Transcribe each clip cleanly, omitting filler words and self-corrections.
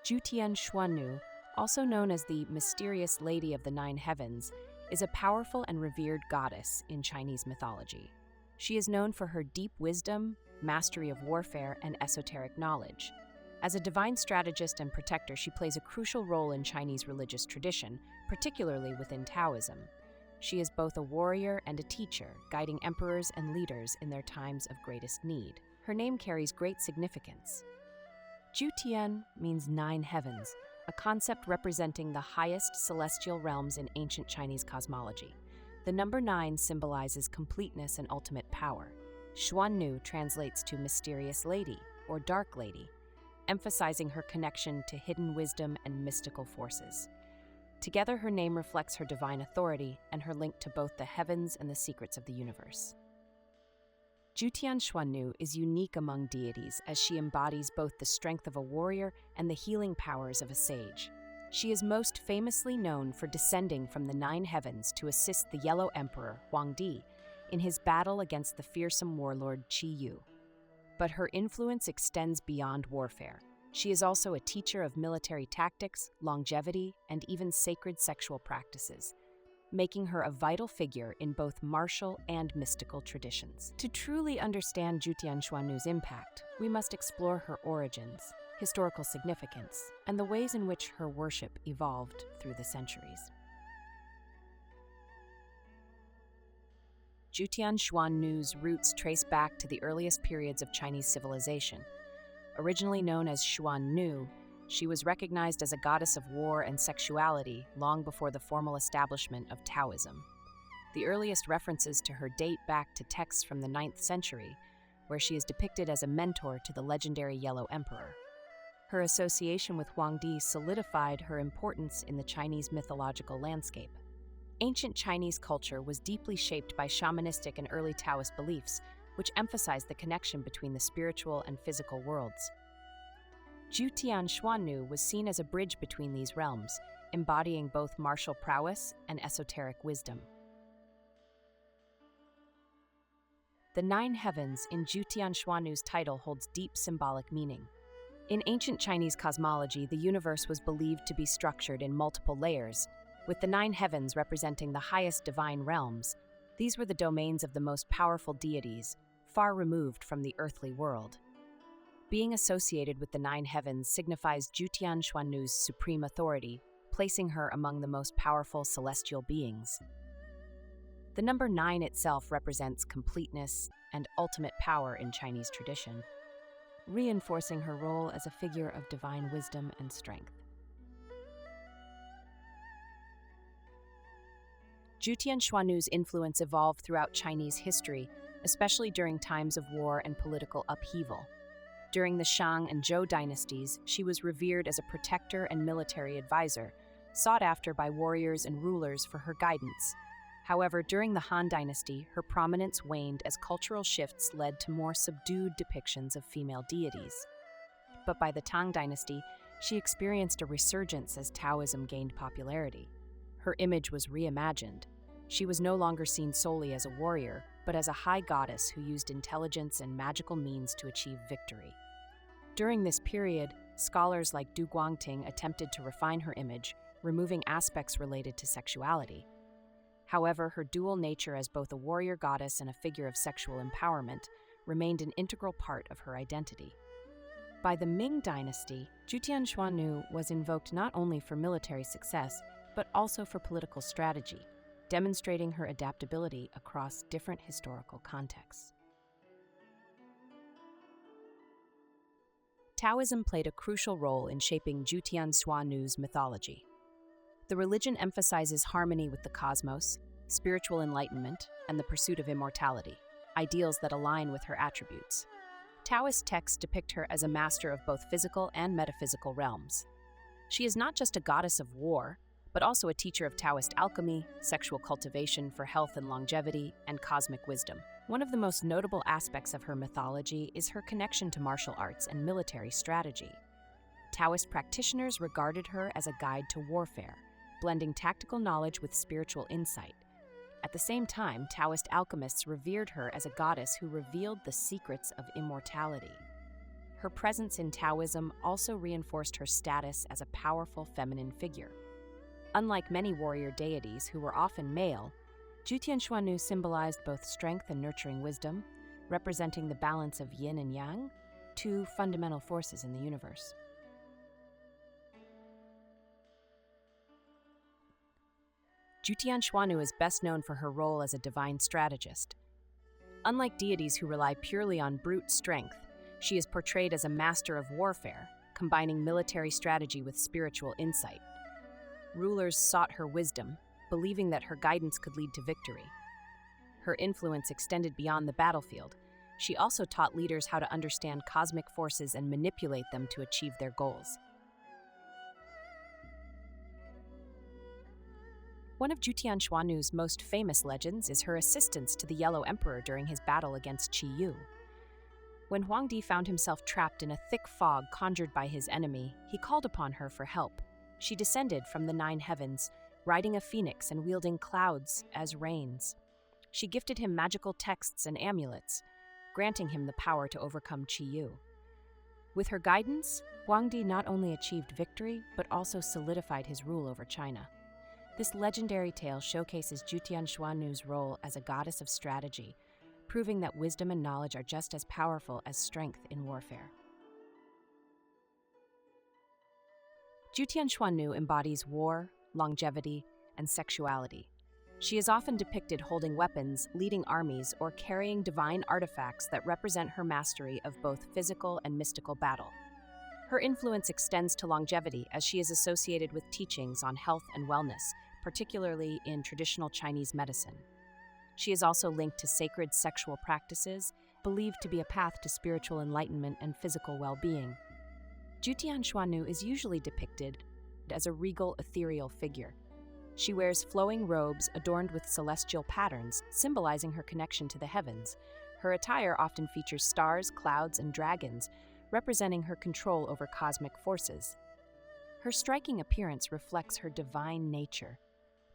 Jiutian Xuannu, also known as the mysterious Lady of the Nine Heavens, is a powerful and revered goddess in Chinese mythology. She is known for her deep wisdom, mastery of warfare, and esoteric knowledge. As a divine strategist and protector, she plays a crucial role in Chinese religious tradition, particularly within Taoism. She is both a warrior and a teacher, guiding emperors and leaders in their times of greatest need. Her name carries great significance. Jiutian means nine heavens, a concept representing the highest celestial realms in ancient Chinese cosmology. The number 9 symbolizes completeness and ultimate power. Xuannu translates to mysterious lady or dark lady, emphasizing her connection to hidden wisdom and mystical forces. Together, her name reflects her divine authority and her link to both the heavens and the secrets of the universe. Jiutian Xuannu is unique among deities as she embodies both the strength of a warrior and the healing powers of a sage. She is most famously known for descending from the 9 heavens to assist the Yellow Emperor, Huang Di, in his battle against the fearsome warlord Qi Yu. But her influence extends beyond warfare. She is also a teacher of military tactics, longevity, and even sacred sexual practices, making her a vital figure in both martial and mystical traditions. To truly understand Jiutian Xuannu's impact, we must explore her origins, historical significance, and the ways in which her worship evolved through the centuries. Jiutian Xuannu's roots trace back to the earliest periods of Chinese civilization. Originally known as Xuannu, she was recognized as a goddess of war and sexuality long before the formal establishment of Taoism. The earliest references to her date back to texts from the 9th century, where she is depicted as a mentor to the legendary Yellow Emperor. Her association with Huang Di solidified her importance in the Chinese mythological landscape. Ancient Chinese culture was deeply shaped by shamanistic and early Taoist beliefs, which emphasized the connection between the spiritual and physical worlds. Jiutian Xuannu was seen as a bridge between these realms, embodying both martial prowess and esoteric wisdom. The 9 heavens in Jiutian Xuannu's title holds deep symbolic meaning. In ancient Chinese cosmology, the universe was believed to be structured in multiple layers, with the 9 heavens representing the highest divine realms. These were the domains of the most powerful deities, far removed from the earthly world. Being associated with the 9 heavens signifies Jiutian Xuannu's supreme authority, placing her among the most powerful celestial beings. The number 9 itself represents completeness and ultimate power in Chinese tradition, reinforcing her role as a figure of divine wisdom and strength. Jiutian Xuannu's influence evolved throughout Chinese history, especially during times of war and political upheaval. During the Shang and Zhou dynasties, she was revered as a protector and military advisor, sought after by warriors and rulers for her guidance. However, during the Han Dynasty, her prominence waned as cultural shifts led to more subdued depictions of female deities. But by the Tang Dynasty, she experienced a resurgence as Taoism gained popularity. Her image was reimagined. She was no longer seen solely as a warrior, but as a high goddess who used intelligence and magical means to achieve victory. During this period, scholars like Du Guangting attempted to refine her image, removing aspects related to sexuality. However, her dual nature as both a warrior goddess and a figure of sexual empowerment remained an integral part of her identity. By the Ming Dynasty, Jiutian Xuannu was invoked not only for military success, but also for political strategy, demonstrating her adaptability across different historical contexts. Taoism played a crucial role in shaping Jiutian Xuannu's mythology. The religion emphasizes harmony with the cosmos, spiritual enlightenment, and the pursuit of immortality, ideals that align with her attributes. Taoist texts depict her as a master of both physical and metaphysical realms. She is not just a goddess of war, but also a teacher of Taoist alchemy, sexual cultivation for health and longevity, and cosmic wisdom. One of the most notable aspects of her mythology is her connection to martial arts and military strategy. Taoist practitioners regarded her as a guide to warfare, blending tactical knowledge with spiritual insight. At the same time, Taoist alchemists revered her as a goddess who revealed the secrets of immortality. Her presence in Taoism also reinforced her status as a powerful feminine figure. Unlike many warrior deities who were often male, Jiutian Xuannu symbolized both strength and nurturing wisdom, representing the balance of yin and yang, two fundamental forces in the universe. Jiutian Xuannu is best known for her role as a divine strategist. Unlike deities who rely purely on brute strength, she is portrayed as a master of warfare, combining military strategy with spiritual insight. Rulers sought her wisdom, believing that her guidance could lead to victory. Her influence extended beyond the battlefield. She also taught leaders how to understand cosmic forces and manipulate them to achieve their goals. One of Jiutian Xuannu's most famous legends is her assistance to the Yellow Emperor during his battle against Qi Yu. When Huangdi found himself trapped in a thick fog conjured by his enemy, he called upon her for help. She descended from the 9 heavens, riding a phoenix and wielding clouds as reins. She gifted him magical texts and amulets, granting him the power to overcome Qi Yu. With her guidance, Huangdi not only achieved victory, but also solidified his rule over China. This legendary tale showcases Jiutian Xuannu's role as a goddess of strategy, proving that wisdom and knowledge are just as powerful as strength in warfare. Jiutian Xuannu embodies war, longevity, and sexuality. She is often depicted holding weapons, leading armies, or carrying divine artifacts that represent her mastery of both physical and mystical battle. Her influence extends to longevity as she is associated with teachings on health and wellness, particularly in traditional Chinese medicine. She is also linked to sacred sexual practices, believed to be a path to spiritual enlightenment and physical well-being. Jiutian Xuannu is usually depicted as a regal, ethereal figure. She wears flowing robes adorned with celestial patterns, symbolizing her connection to the heavens. Her attire often features stars, clouds, and dragons, representing her control over cosmic forces. Her striking appearance reflects her divine nature.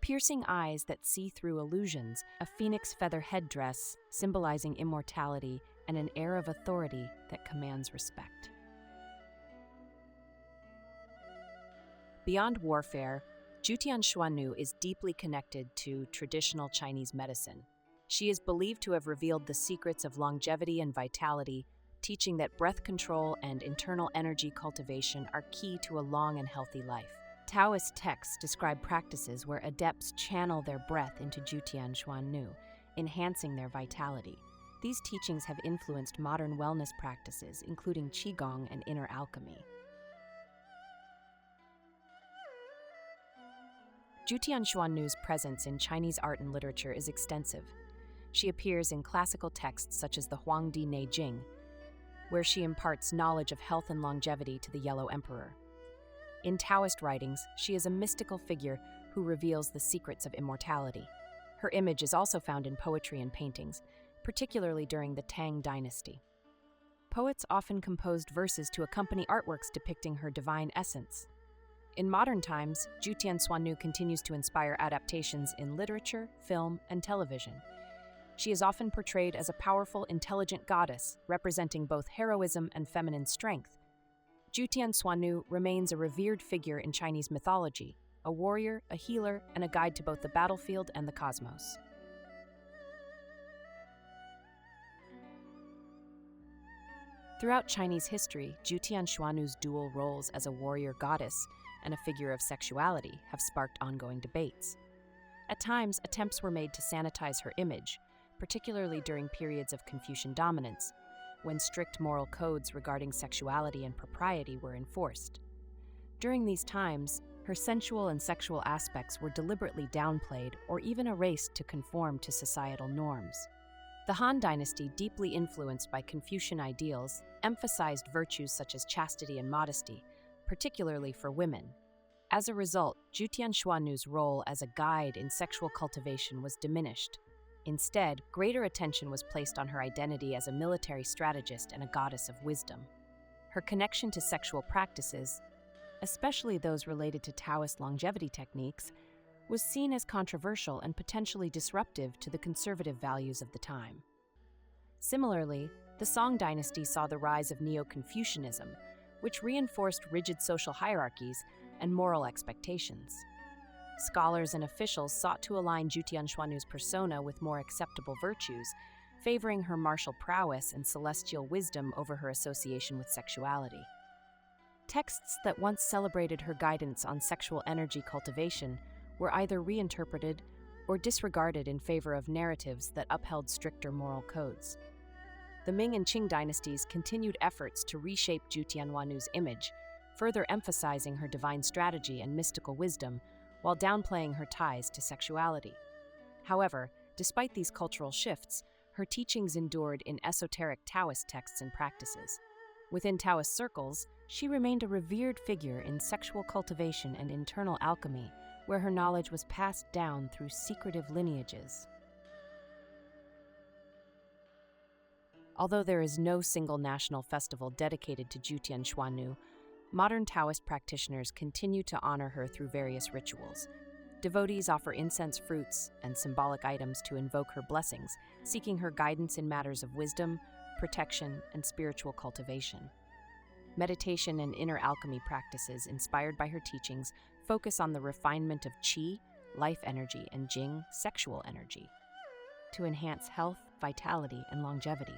Piercing eyes that see through illusions, a phoenix feather headdress symbolizing immortality, and an air of authority that commands respect. Beyond warfare, Jiutian Xuannu is deeply connected to traditional Chinese medicine. She is believed to have revealed the secrets of longevity and vitality, teaching that breath control and internal energy cultivation are key to a long and healthy life. Taoist texts describe practices where adepts channel their breath into Jiutian Xuannu, enhancing their vitality. These teachings have influenced modern wellness practices, including qigong and inner alchemy. Jiutian Xuannu's presence in Chinese art and literature is extensive. She appears in classical texts such as the Huangdi Neijing, where she imparts knowledge of health and longevity to the Yellow Emperor. In Taoist writings, she is a mystical figure who reveals the secrets of immortality. Her image is also found in poetry and paintings, particularly during the Tang Dynasty. Poets often composed verses to accompany artworks depicting her divine essence. In modern times, Jiutian Xuannu continues to inspire adaptations in literature, film, and television. She is often portrayed as a powerful, intelligent goddess, representing both heroism and feminine strength. Jiutian Xuannu remains a revered figure in Chinese mythology, a warrior, a healer, and a guide to both the battlefield and the cosmos. Throughout Chinese history, Jiutian Xuannu's dual roles as a warrior goddess and a figure of sexuality have sparked ongoing debates. At times, attempts were made to sanitize her image, particularly during periods of Confucian dominance, when strict moral codes regarding sexuality and propriety were enforced. During these times, her sensual and sexual aspects were deliberately downplayed or even erased to conform to societal norms. The Han Dynasty, deeply influenced by Confucian ideals, emphasized virtues such as chastity and modesty, particularly for women. As a result, Jiutian Xuannu's role as a guide in sexual cultivation was diminished. Instead, greater attention was placed on her identity as a military strategist and a goddess of wisdom. Her connection to sexual practices, especially those related to Taoist longevity techniques, was seen as controversial and potentially disruptive to the conservative values of the time. Similarly, The Song dynasty saw the rise of Neo-Confucianism, which reinforced rigid social hierarchies and moral expectations. Scholars and officials sought to align Jiutian Xuannu's persona with more acceptable virtues, favoring her martial prowess and celestial wisdom over her association with sexuality. Texts that once celebrated her guidance on sexual energy cultivation were either reinterpreted or disregarded in favor of narratives that upheld stricter moral codes. The Ming and Qing dynasties continued efforts to reshape Jiutian Xuannu's image, further emphasizing her divine strategy and mystical wisdom while downplaying her ties to sexuality. However, despite these cultural shifts, her teachings endured in esoteric Taoist texts and practices. Within Taoist circles, she remained a revered figure in sexual cultivation and internal alchemy, where her knowledge was passed down through secretive lineages. Although there is no single national festival dedicated to Jiutian Xuannu, modern Taoist practitioners continue to honor her through various rituals. Devotees offer incense, fruits, and symbolic items to invoke her blessings, seeking her guidance in matters of wisdom, protection, and spiritual cultivation. Meditation and inner alchemy practices inspired by her teachings focus on the refinement of qi, life energy, and jing, sexual energy, to enhance health, vitality, and longevity.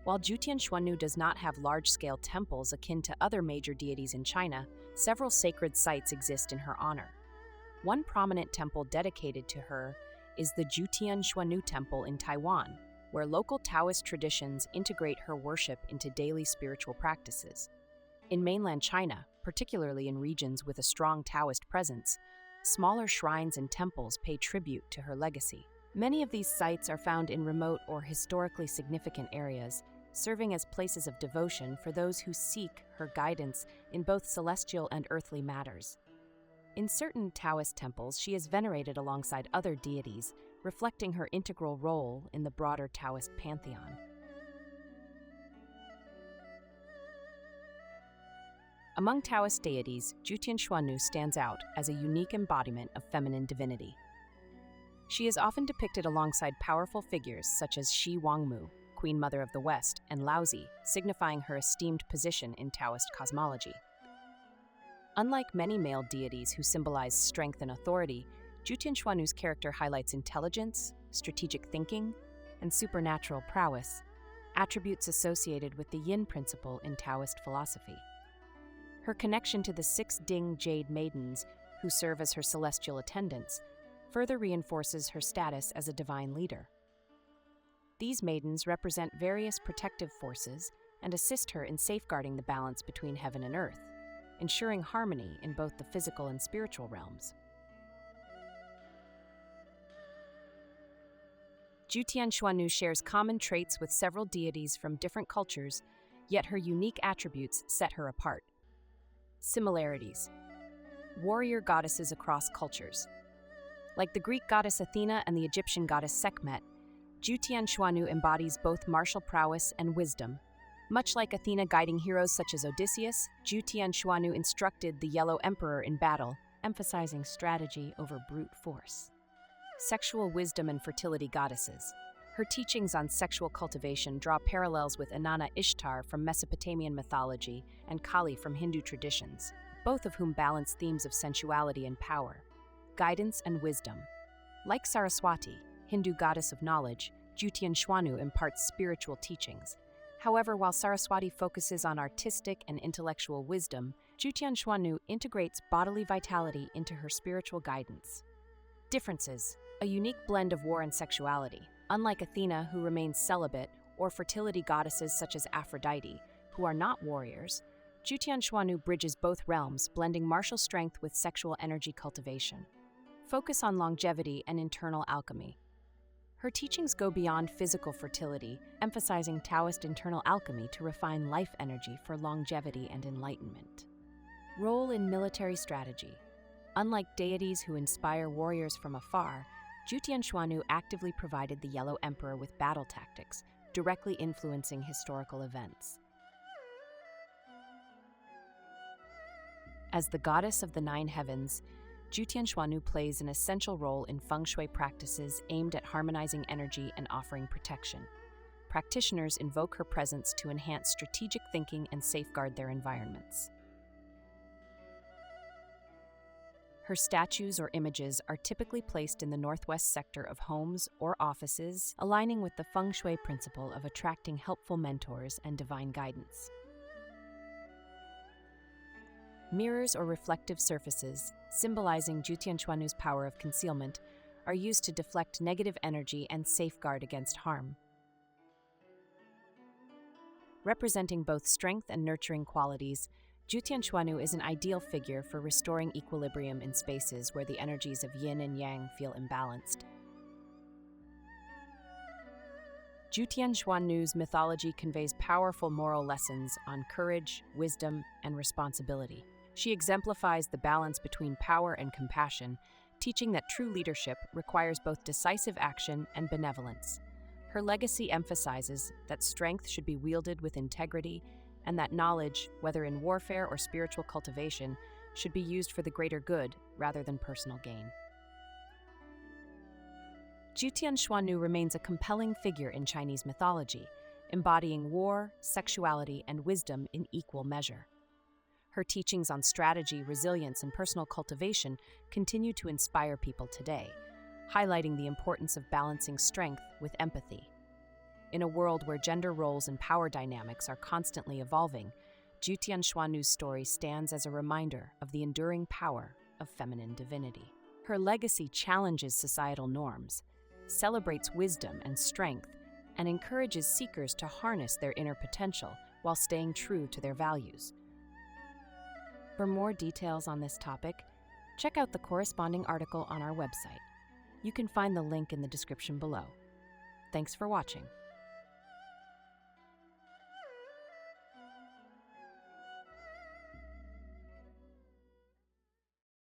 While Jiutian Xuannu does not have large-scale temples akin to other major deities in China, several sacred sites exist in her honor. One prominent temple dedicated to her is the Jiutian Xuannu Temple in Taiwan, where local Taoist traditions integrate her worship into daily spiritual practices. In mainland China, particularly in regions with a strong Taoist presence, smaller shrines and temples pay tribute to her legacy. Many of these sites are found in remote or historically significant areas, serving as places of devotion for those who seek her guidance in both celestial and earthly matters. In certain Taoist temples, she is venerated alongside other deities, reflecting her integral role in the broader Taoist pantheon. Among Taoist deities, Jiutian Xuannu stands out as a unique embodiment of feminine divinity. She is often depicted alongside powerful figures such as Shi Wangmu, Queen Mother of the West, and Laozi, signifying her esteemed position in Taoist cosmology. Unlike many male deities who symbolize strength and authority, Jiutian Xuannu's character highlights intelligence, strategic thinking, and supernatural prowess, attributes associated with the yin principle in Taoist philosophy. Her connection to the 6 Ding Jade Maidens, who serve as her celestial attendants, further reinforces her status as a divine leader. These maidens represent various protective forces and assist her in safeguarding the balance between heaven and earth, ensuring harmony in both the physical and spiritual realms. Jiutian Xuannu shares common traits with several deities from different cultures, yet her unique attributes set her apart. Similarities: warrior goddesses across cultures. Like the Greek goddess Athena and the Egyptian goddess Sekhmet, Jiutian Xuannu embodies both martial prowess and wisdom. Much like Athena guiding heroes such as Odysseus, Jiutian Xuannu instructed the Yellow Emperor in battle, emphasizing strategy over brute force. Sexual wisdom and fertility goddesses. Her teachings on sexual cultivation draw parallels with Inanna Ishtar from Mesopotamian mythology and Kali from Hindu traditions, both of whom balance themes of sensuality and power. Guidance and wisdom. Like Saraswati, Hindu goddess of knowledge, Jiutian Xuannu imparts spiritual teachings. However, while Saraswati focuses on artistic and intellectual wisdom, Jiutian Xuannu integrates bodily vitality into her spiritual guidance. Differences: a unique blend of war and sexuality. Unlike Athena, who remains celibate, or fertility goddesses such as Aphrodite, who are not warriors, Jiutian Xuannu bridges both realms, blending martial strength with sexual energy cultivation. Focus on longevity and internal alchemy. Her teachings go beyond physical fertility, emphasizing Taoist internal alchemy to refine life energy for longevity and enlightenment. Role in military strategy. Unlike deities who inspire warriors from afar, Jiutian Xuannu actively provided the Yellow Emperor with battle tactics, directly influencing historical events. As the goddess of the 9 heavens, Jiutian Xuannu plays an essential role in Feng Shui practices aimed at harmonizing energy and offering protection. practitioners invoke her presence to enhance strategic thinking and safeguard their environments. Her statues or images are typically placed in the northwest sector of homes or offices, aligning with the Feng Shui principle of attracting helpful mentors and divine guidance. Mirrors or reflective surfaces, symbolizing Jiutian Xuannu's power of concealment, are used to deflect negative energy and safeguard against harm. Representing both strength and nurturing qualities, Jiutian Xuannu is an ideal figure for restoring equilibrium in spaces where the energies of yin and yang feel imbalanced. Jiutian Xuannu's mythology conveys powerful moral lessons on courage, wisdom, and responsibility. She exemplifies the balance between power and compassion, teaching that true leadership requires both decisive action and benevolence. Her legacy emphasizes that strength should be wielded with integrity and that knowledge, whether in warfare or spiritual cultivation, should be used for the greater good rather than personal gain. Jiutian Xuannu remains a compelling figure in Chinese mythology, embodying war, sexuality, and wisdom in equal measure. Her teachings on strategy, resilience, and personal cultivation continue to inspire people today, highlighting the importance of balancing strength with empathy. In a world where gender roles and power dynamics are constantly evolving, Jiutian Xuannu's story stands as a reminder of the enduring power of feminine divinity. Her legacy challenges societal norms, celebrates wisdom and strength, and encourages seekers to harness their inner potential while staying true to their values. For more details on this topic, check out the corresponding article on our website. You can find the link in the description below. Thanks for watching.